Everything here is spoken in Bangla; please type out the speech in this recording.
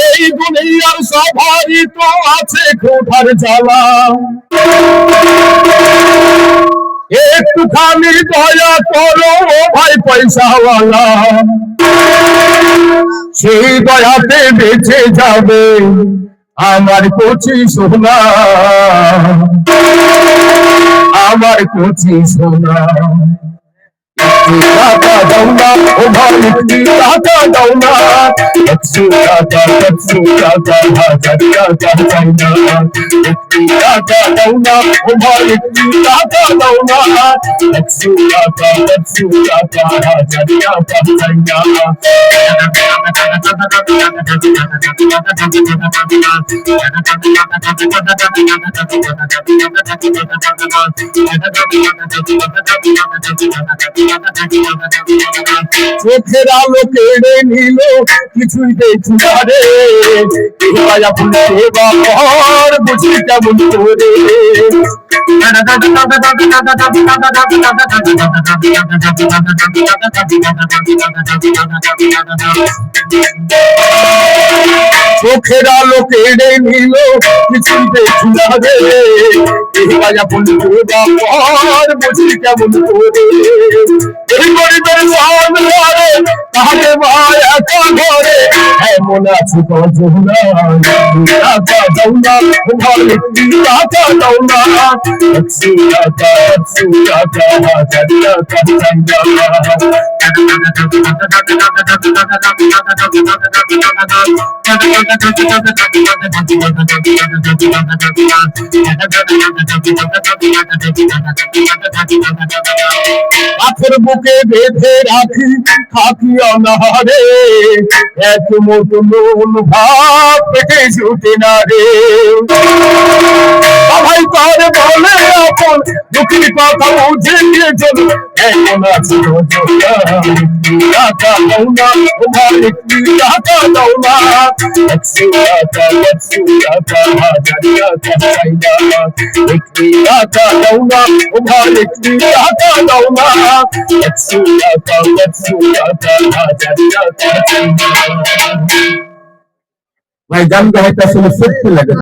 এই দুনিয়ার সবারই তো আছে ক্ষুধার জ্বালা, একটুখানি দয়া করো ও ভাই পয়সাওয়ালা, সেই দয়াতে বেঁচে যাবে আমার কচি সোনা, আমার কচি সোনা। টাকা দাও না ও ভাই, একটি টাকা দাও না, 100 টাকা 100 টাকা 1000 টাকা চাই না। একটি টাকা দাও না ও ভাই, একটি টাকা দাও না, 100 টাকা 100 টাকা 1000 টাকা চাই না। চোখের আলো কেড়ে নিল, কিছুই দেখছি না রে, দয়া ভুলতে বাবার বুঝি কেমন করে। চোখের আলো কেড়ে নিল, কিছুই দেখছি না রে, দয়া ভুলতে বাবার বুঝি কেমন করে। এই গরিবের সামনে তাহলে ভাই একা ঘরে এমন আছে কজন, টাকা দাও না ভাই, একটি টাকা দাও না, 100 টাকা 100 টাকা 1000 টাকা চাই না। পাথর বুকে বেঁধে রাখি থাকি অনাহারে, এত মতো নুন ভাত পেটে জুটে না রে। ভাই তোর বলে এখন দুঃখের কথা বুঝে নিয়ে চলো, এমন আছে টাকা দাও না ও ভাই, একটি টাকা দাও না, 100 টাকা 100 টাকা 1000 টাকা চাই না। একটি টাকা দাও না ও ভাই, একটি টাকা দাও না, 100 টাকা 100 টাকা 1000 টাকা চাই না। ভাই গান গাইতে আসলে সত্যি লাগে।